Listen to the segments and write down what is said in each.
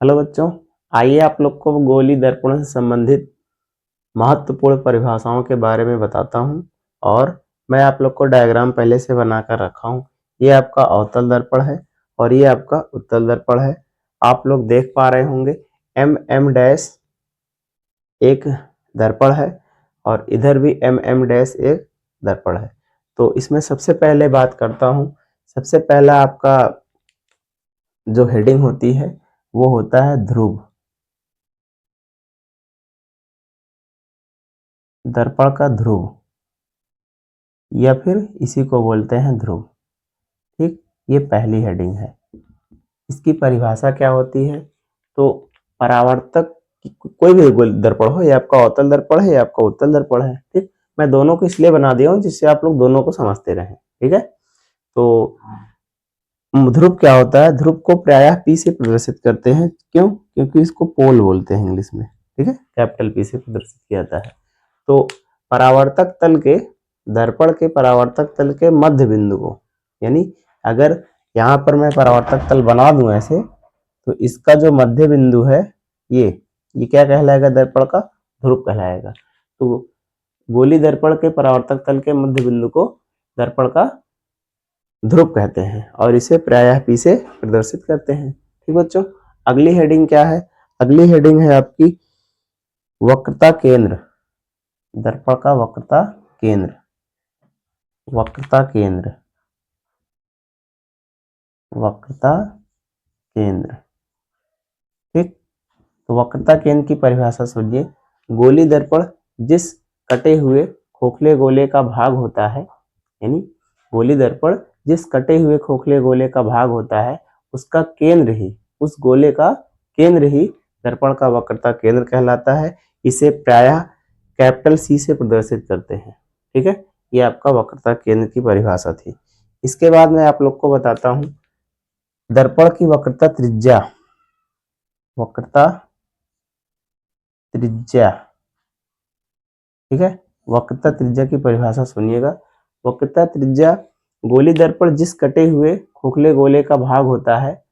Hello बच्चों, आइए आप लोग को गोली दर्पण से संबंधित महत्वपूर्ण परिभाषाओं के बारे में बताता हूं। और मैं आप लोग को डायग्राम पहले से बनाकर रखा हूं। ये आपका अवतल दर्पण है और ये आपका उत्तल दर्पण है। आप लोग देख पा रहे होंगे एम डैश एक दर्पण है और इधर भी एम डैश एक दर्पण है। तो इसमें सबसे पहले बात करता हूं। सबसे पहला आपका जो हेडिंग होती है वो होता है ध्रुव। दर्पण का ध्रुव या फिर इसी को बोलते हैं ध्रुव। ठीक, ये पहली हेडिंग है। इसकी परिभाषा क्या होती है? तो परावर्तक कोई भी दर्पण हो, ये आपका अवतल दर्पण है, ये आपका उत्तल दर्पण है। ठीक, मैं दोनों को इसलिए बना दिया हूं जिससे आप लोग दोनों को समझते रहें। ठीक है, तो ध्रुव क्या होता है? ध्रुव को प्रायः पी से प्रदर्शित करते हैं। क्यों? क्योंकि इसको पोल बोलते हैं इंग्लिश में। ठीक है, कैपिटल पी से प्रदर्शित किया जाता है। तो परावर्तक तल के, दर्पण के परावर्तक तल के मध्य बिंदु को, यानी अगर यहाँ पर मैं परावर्तक तल बना दूं ऐसे, तो इसका जो मध्य बिंदु है ये क्या कहलाएगा? दर्पण का ध्रुव कहलाएगा। तो गोली दर्पण के परावर्तक तल के मध्य बिंदु को दर्पण का ध्रुव कहते हैं और इसे प्रायः पी से प्रदर्शित करते हैं। ठीक बच्चों, अगली हेडिंग क्या है? अगली हेडिंग है आपकी वक्रता केंद्र। दर्पण का वक्रता केंद्र, वक्रता केंद्र, वक्रता केंद्र। ठीक, तो वक्रता केंद्र की परिभाषा सुनिए। गोली दर्पण जिस कटे हुए खोखले गोले का भाग होता है, यानी गोली दर्पण जिस कटे हुए खोखले गोले का भाग होता है, उसका केंद्र ही, उस गोले का केंद्र ही दर्पण का वक्रता केंद्र कहलाता है। इसे प्रायः कैपिटल सी से प्रदर्शित करते हैं। ठीक है, ये आपका वक्रता केंद्र की परिभाषा थी। इसके बाद मैं आप लोग को बताता हूं दर्पण की वक्रता त्रिज्या। वक्रता त्रिज्या, ठीक है, वक्रता त्रिज्या की परिभाषा सुनिएगा। वक्रता त्रिज्या गोली दर्पण जिस कटे हुए खोखले गोले का भाग होता है,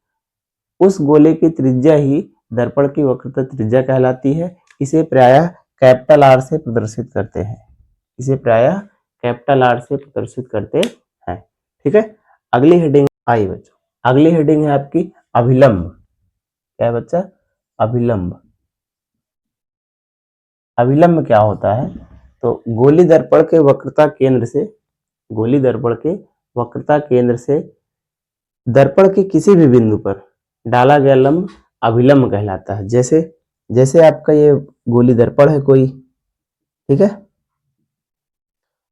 उस गोले की त्रिज्या ही दर्पण की वक्रता त्रिज्या कहलाती है। इसे प्रायः कैपिटल आर से प्रदर्शित करते हैं। इसे प्रायः कैपिटल आर से प्रदर्शित करते हैं। ठीक है, अगली हेडिंग आई बच्चों। अगली हेडिंग है आपकी अभिलंब। क्या है बच्चा? अभिलंब। अभिलंब क्या होता है? तो गोली दर्पण के वक्रता केंद्र से, गोली दर्पण के वक्रता केंद्र से दर्पण के किसी भी बिंदु पर डाला गया लंब अभिलंब कहलाता है। जैसे जैसे आपका ये गोली दर्पण है कोई, ठीक है,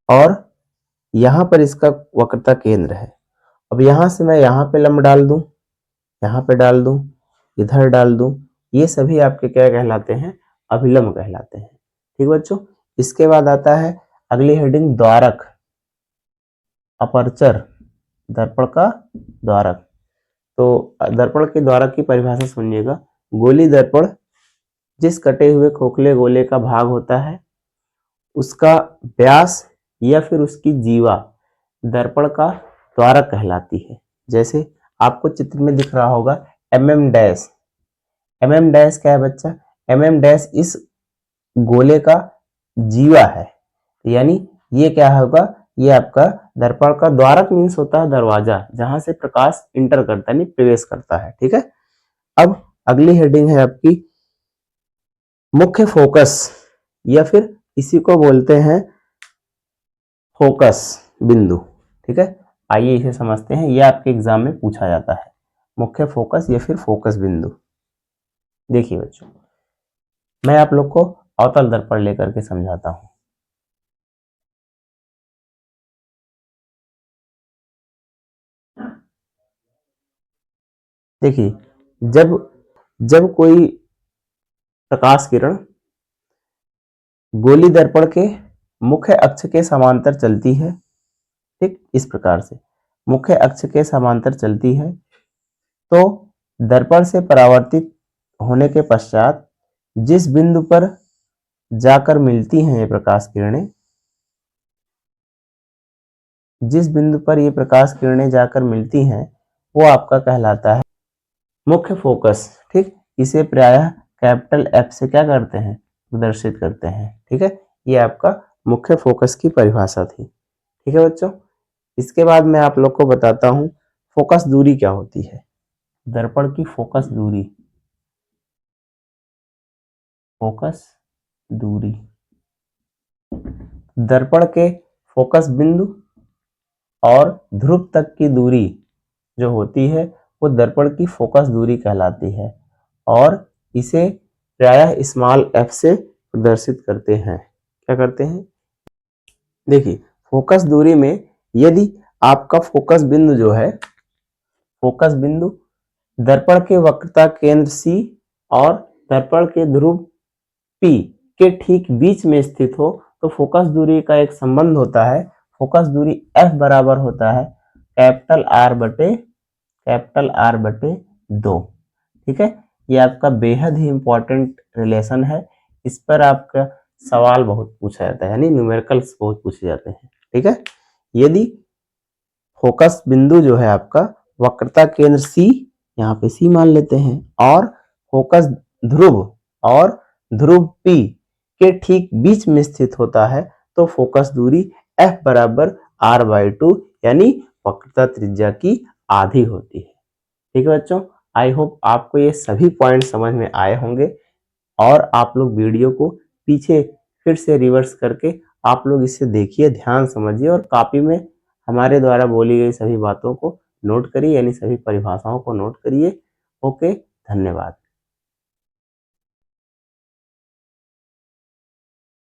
और यहां पर इसका वक्रता केंद्र है। अब यहां से मैं यहां पे लंब डाल दूं, यहां पे डाल दूं, इधर डाल दूं, ये सभी आपके क्या कहलाते हैं? अभिलंब कहलाते हैं। ठीक बच्चों, इसके बाद आता है अगली हेडिंग द्वारक, अपर्चर, दर्पण का द्वारक। तो दर्पण के द्वारक की परिभाषा सुनिएगा। गोली दर्पण जिस कटे हुए खोखले गोले का भाग होता है, उसका व्यास या फिर उसकी जीवा दर्पण का द्वारक कहलाती है। जैसे आपको चित्र में दिख रहा होगा एम डैश। एम डैश क्या है बच्चा? एम डैश इस गोले का जीवा है, यानी ये क्या होगा? ये आपका दर्पण का द्वारक मीन्स होता है दरवाजा, जहां से प्रकाश इंटर करता है, यानी प्रवेश करता है। ठीक है, अब अगली हेडिंग है आपकी मुख्य फोकस, या फिर इसी को बोलते हैं फोकस बिंदु। ठीक है, आइए इसे समझते हैं। यह आपके एग्जाम में पूछा जाता है, मुख्य फोकस या फिर फोकस बिंदु। देखिए बच्चों, मैं आप लोग को अवतल दर्पण लेकर के समझाता हूं। देखिए, जब जब कोई प्रकाश किरण गोली दर्पण के मुख्य अक्ष के समांतर चलती है, ठीक इस प्रकार से मुख्य अक्ष के समांतर चलती है, तो दर्पण से परावर्तित होने के पश्चात जिस बिंदु पर जाकर मिलती हैं ये प्रकाश किरणें, जिस बिंदु पर ये प्रकाश किरणें जाकर मिलती हैं, वो आपका कहलाता है मुख्य फोकस। ठीक, इसे प्रायः कैपिटल F से क्या करते हैं, प्रदर्शित करते हैं। ठीक है, ये आपका मुख्य फोकस की परिभाषा थी। ठीक है बच्चों, इसके बाद मैं आप लोग को बताता हूं फोकस दूरी क्या होती है। दर्पण की फोकस दूरी, फोकस दूरी दर्पण के फोकस बिंदु और ध्रुव तक की दूरी जो होती है वो दर्पण की फोकस दूरी कहलाती है और इसे प्रायः स्मॉल f से प्रदर्शित करते हैं। क्या करते हैं, देखिए फोकस दूरी में यदि आपका फोकस बिंदु जो है, फोकस बिंदु दर्पण के वक्रता केंद्र C और दर्पण के ध्रुव P के ठीक बीच में स्थित हो तो फोकस दूरी का एक संबंध होता है। फोकस दूरी F बराबर होता है कैपिटल R बटे 2। ठीक है, ये आपका बेहद ही इंपॉर्टेंट रिलेशन है, इस पर आपका सवाल बहुत पूछा जाता है, यानी न्यूमेरिकल्स बहुत पूछे जाते हैं। ठीक है, यदि फोकस बिंदु जो है आपका वक्रता केंद्र C, यहाँ पे C मान लेते हैं, और फोकस ध्रुव और ध्रुव P के ठीक बीच में स्थित होता है तो फोकस दूरी F बराबर R/2 यानी वक्रता त्रिज्या की आधी होती है। ठीक है बच्चों, आई होप आपको ये सभी पॉइंट समझ में आए होंगे और आप लोग वीडियो को पीछे फिर से रिवर्स करके आप लोग इसे देखिए, ध्यान समझिए और कॉपी में हमारे द्वारा बोली गई सभी बातों को नोट करिए, यानी सभी परिभाषाओं को नोट करिए। ओके, धन्यवाद।